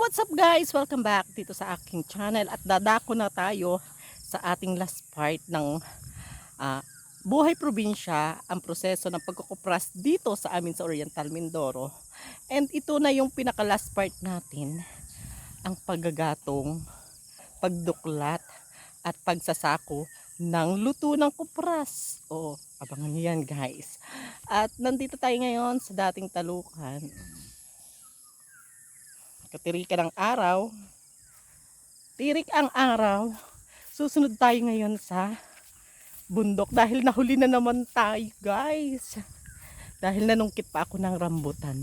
what's up guys? Welcome back dito sa aking channel at dadako na tayo sa ating last part ng ah, buhay probinsya, ang proseso ng pagkukupras dito sa amin sa Oriental Mindoro. And ito na yung pinaka last part natin, ang paggagatong, pagduklat at pagsasako ng luto ng kupras. O, abangan niyo yan guys. At nandito tayo ngayon sa dating talukan. Katirikan ng araw, tirik ang araw. Susunod tayo ngayon sa bundok dahil nahuli na naman tayo guys. Dahil nanungkit pa ako ng rambutan.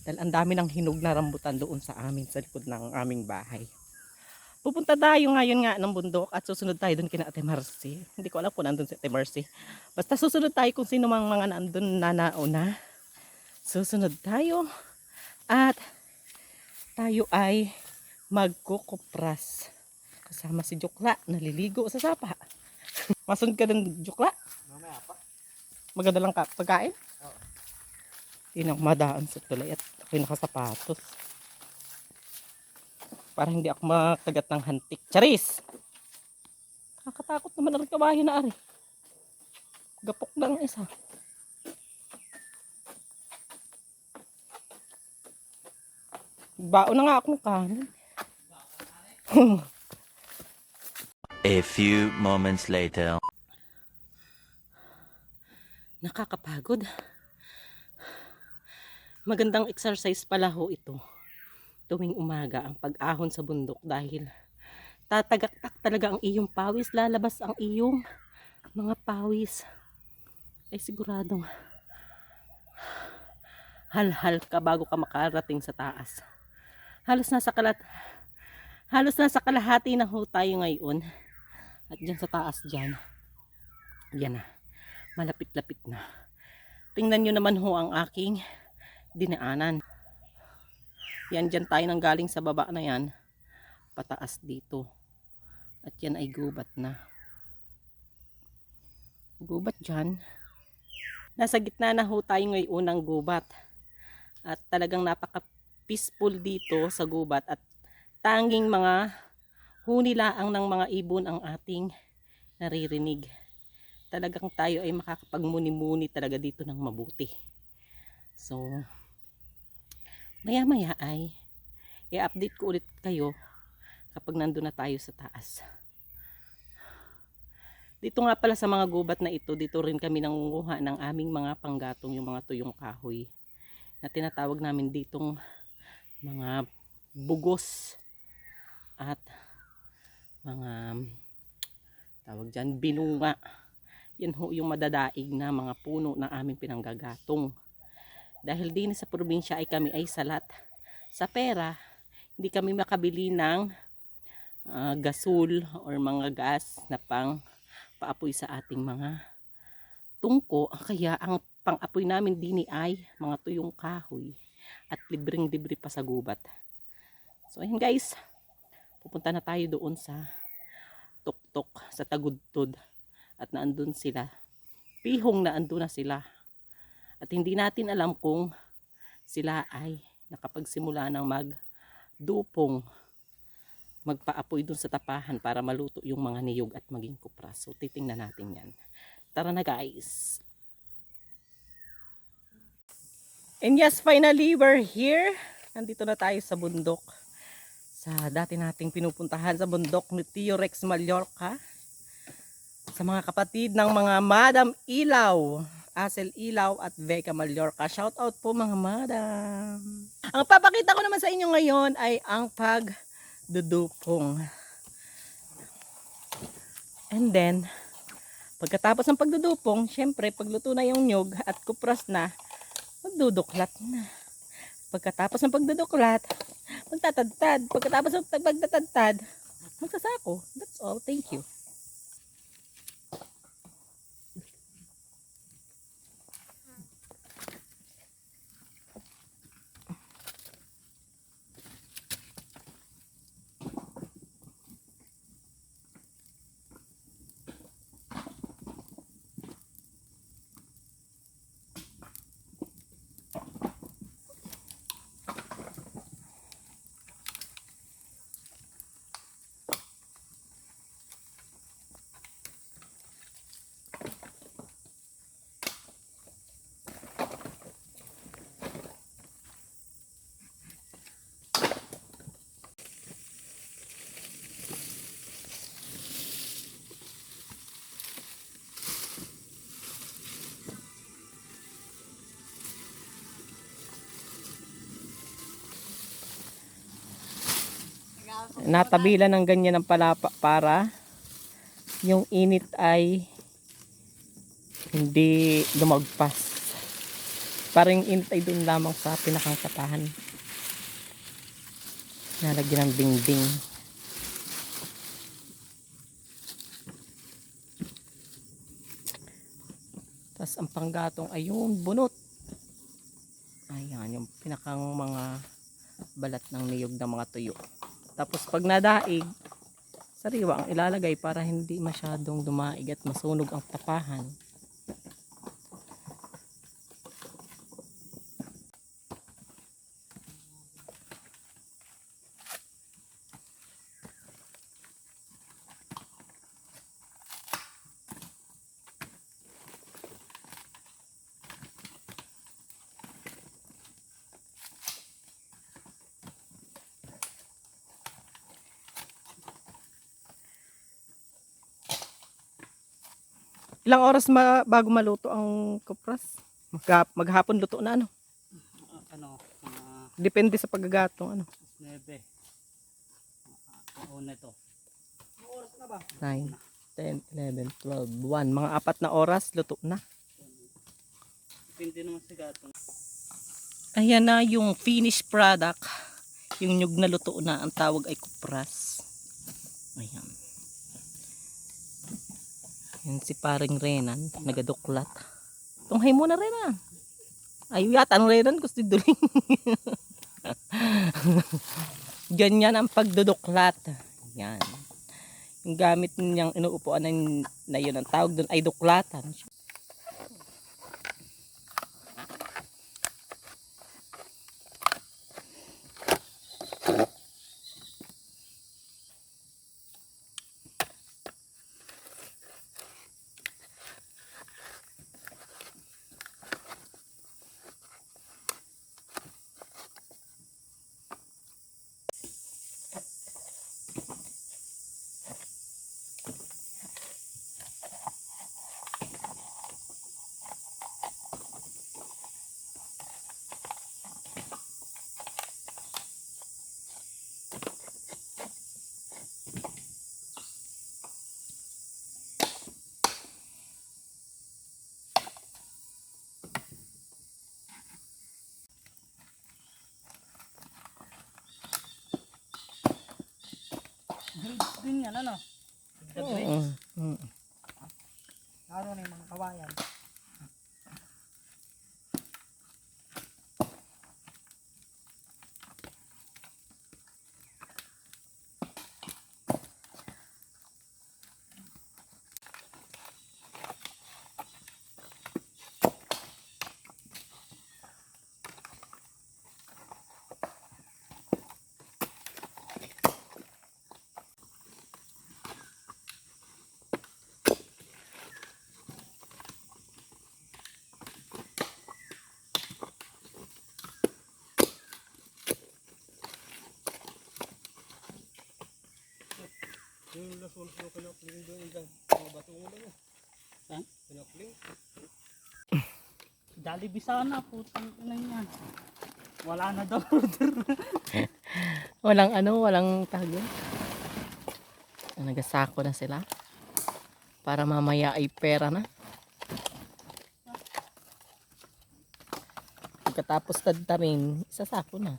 Dahil ang dami ng hinog na rambutan doon sa amin, sa likod ng aming bahay. Pupunta tayo ngayon nga ng bundok at susunod tayo doon kina Ate Marcy. Hindi ko alam kung nandun si Ate Marcy. Basta susunod tayo kung sino mang mga nandun na nauna. Susunod tayo at tayo ay magkukupras. Kasama si Jukla, naliligo sa sapa. Masunod ka ng Jukla? Mamaya pa. Maganda lang ka pagkain? Oo. Hindi na ako madaan sa tulay at ako'y nakasapatos. Para hindi ako makagat ng hantik. Charis! Nakakatakot naman ang kabahin na ari. Gapok lang isa. Baon na nga akong kanin. A few moments later. Nakakapagod. Magandang exercise pala ho ito. Tuwing umaga ang pag-ahon sa bundok dahil tatagaktak talaga ang iyong pawis. Lalabas ang iyong mga pawis. Ay siguradong hal-hal ka bago ka makarating sa taas. Halos nasa kalahati na ho tayo ngayon. At dyan sa taas dyan. Yan na. Malapit-lapit na. Tingnan nyo naman ho ang aking dinaanan. Yan dyan tayo nang galing sa baba na yan. Pataas dito. At yan ay gubat na. Gubat dyan. Nasa gitna na ho tayo ngayon ng gubat. At talagang napaka-peaceful dito sa gubat. At tanging mga hunilaang ng mga ibon ang ating naririnig. Talagang tayo ay makakapagmuni-muni talaga dito ng mabuti. So, maya-maya ay i-update ko ulit kayo kapag nandun na tayo sa taas. Dito nga pala sa mga gubat na ito, dito rin kami nangunguha ng aming mga panggatong, yung mga tuyong kahoy na tinatawag namin ditong mga bugos at mga tawag dyan, binunga. Yan ho yung madadaig na mga puno na aming pinanggagatong. Dahil din sa probinsya ay kami ay salat sa pera, hindi kami makabili ng gasol or mga gas na pang paapoy sa ating mga tungko. Kaya ang pang-apoy namin din ay mga tuyong kahoy at libreng-libre pa sa gubat. So ayun guys, pupunta na tayo doon sa tuktok, sa tagudtod. At naandun sila. Pihong na andun na sila. At hindi natin alam kung sila ay nakapagsimula ng magdupong, magpaapoy dun sa tapahan para maluto yung mga niyog at maging kupras. So titingnan natin yan. Tara na guys. And yes, finally we're here. Nandito na tayo sa bundok. Sa dati nating pinupuntahan sa bundok ni Tio Rex Mallorca. Sa mga kapatid ng mga Madam Ilaw, Asel Ilaw at Becca Mallorca. Shout out po mga madam. Ang papakita ko naman sa inyo ngayon ay ang pagdudupong. And then, pagkatapos ng pagdudupong, syempre pagluto na yung nyog at kupras na, magduduklat na. Pagkatapos ng pagduduklat, magtatadtad. Pagkatapos ng pagtatadtad, magsasako. That's all. Thank you. Natabilan ng ganyan ng palapa para yung init ay hindi lumagpas. Para yung init ay doon lamang sa pinakang katahan. Nalagyan ng dingding. Tapos ang panggatong ay yung bunot. Ayan, yung pinakang mga balat ng niyog ng mga tuyo. Tapos pag nadaig, sariwa ang ilalagay para hindi masyadong dumaig at masunog ang tapahan. Ilang oras bago maluto ang kupras? Maghapon luto na ano? Ano, Depende sa paggagatong ano. 9. Una ito. Anong oras na ba? 9, 10, 11, 12, 1. Mga 4 na oras luto na. Depende naman sa gatong. Ayan na yung finished product. Yung nyug na luto na. Ang tawag ay kupras. Ayan. Yan si paring Renan. Nagaduklat. Tunghay mo na Renan. Ay yata ang Renan gusto duling. Ganyan ang pagduduklat. Yan. Yung gamit niyang inuupuan na yun. Ang tawag doon ay duklatan. Grades din yan, ano? The Oo. grades. Lalo na yung mga kawayan. Yung lason ko kinapling doon yung mga bato mo lang. Saan? Kinapling. Jollibee sana, putang ina yan. Wala na daw. Walang ano, walang tago. Nagasako na sila. Para mamaya ay pera na. Pagkatapos tadtamin, isasako na.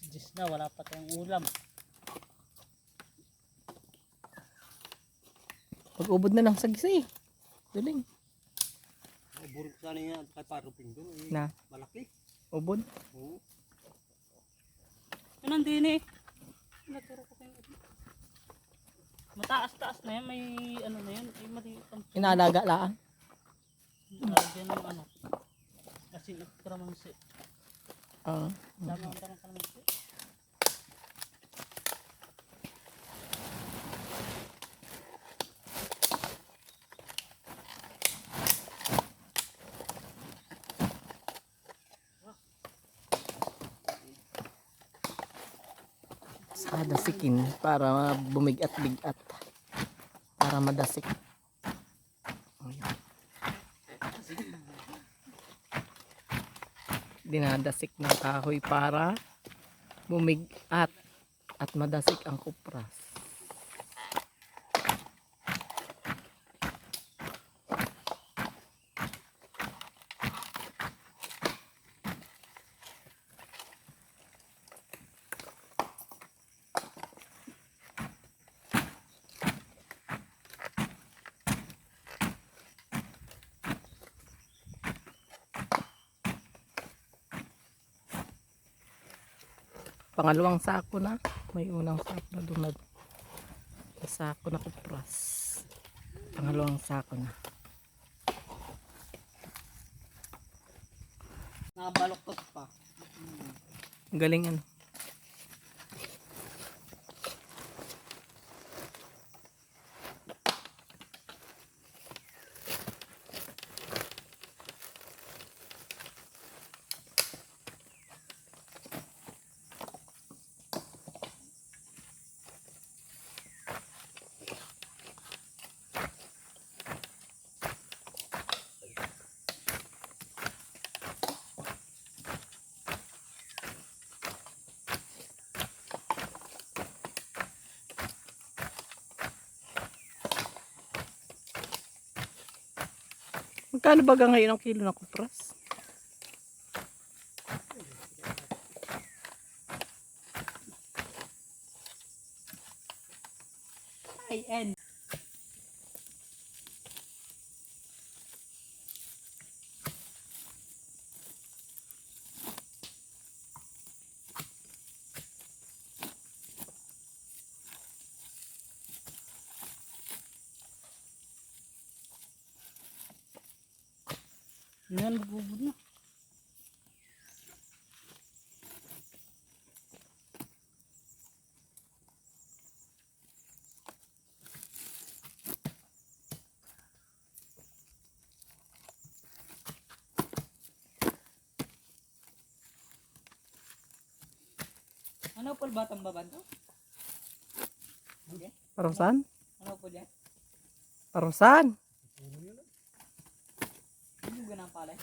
Diyos na, wala pa tayong ulam. Pag-ubod na lang sa gisi. Duling. Burog sana yan kay paruping doon. Na, Malaki. ubod. Oo. Yun ang din eh. Naturo ko kayo. Mataas-taas na yan, may ano na yan. Ay, maliit ang Inalaga lang. lagyan ng ano. Asin at kalamansi. Ah. Dami ang tarang kalamansi. Sa dasikin para bumigat-bigat. Para madasik. Ayan. Dinadasik ng kahoy para bumigat at madasik ang kupras. Pangalawang sako na. May unang sako na dumad. Sako na kupras. Pangalawang sako na. Nakabaloktot pa. Galing ano. Magkano ba ngayon ang kilo ng kupras? Ay, end. Yan, bubod na. Ano po batang baban to? Parusan? Ano po dyan? Parusan? Ano ganang palay?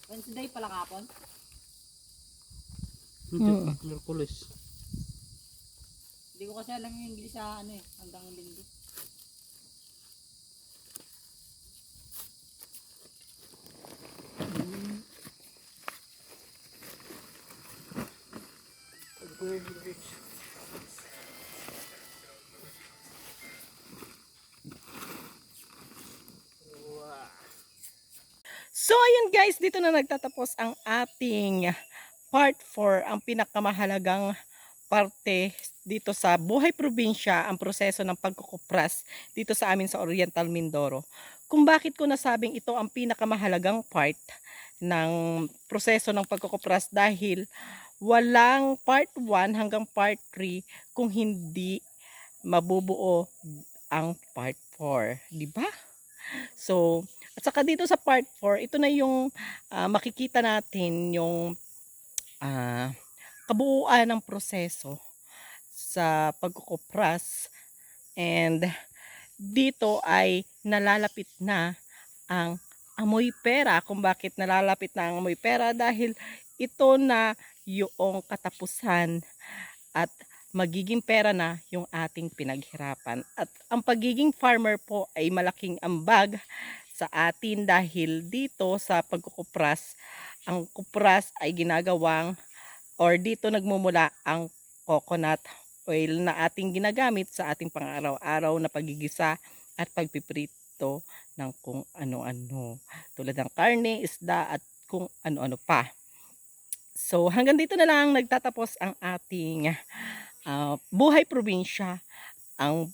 Wednesday pala kapon? Mm. Merkulis. Hindi ko kasi alam yung English sa ano eh, hanggang linggo. So ayun guys, dito na nagtatapos ang ating part 4, ang pinakamahalagang parte dito sa buhay probinsya, ang proseso ng pagkukupras dito sa amin sa Oriental Mindoro. Kung bakit ko nasabing ito ang pinakamahalagang part ng proseso ng pagkukupras, dahil walang part 1 hanggang part 3 kung hindi mabubuo ang part 4, di ba? So, at saka dito sa part 4, ito na yung makikita natin yung kabuuan ng proseso sa pagkukupras, and dito ay nalalapit na ang amoy pera. Kung bakit nalalapit na ang amoy pera, dahil ito na yung katapusan at magiging pera na yung ating pinaghirapan. At ang pagiging farmer po ay malaking ambag sa atin dahil dito sa pagkukupras, ang kupras ay ginagawang or dito nagmumula ang coconut oil na ating ginagamit sa ating pang-araw-araw na pagigisa at pagpiprito ng kung ano-ano. Tulad ng karne, isda at kung ano-ano pa. So hanggang dito na lang nagtatapos ang ating buhay probinsya, ang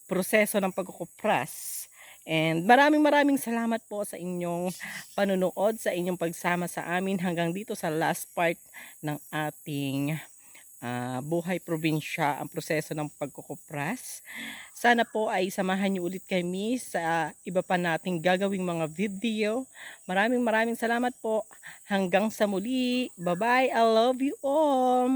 proseso ng pagkukupras. And maraming salamat po sa inyong panunood, sa inyong pagsama sa amin hanggang dito sa last part ng ating buhay probinsya, ang proseso ng pagkukupras. Sana po ay samahan niyo ulit kami sa iba pa nating gagawing mga video. Maraming salamat po. Hanggang sa muli. Bye-bye. I love you all.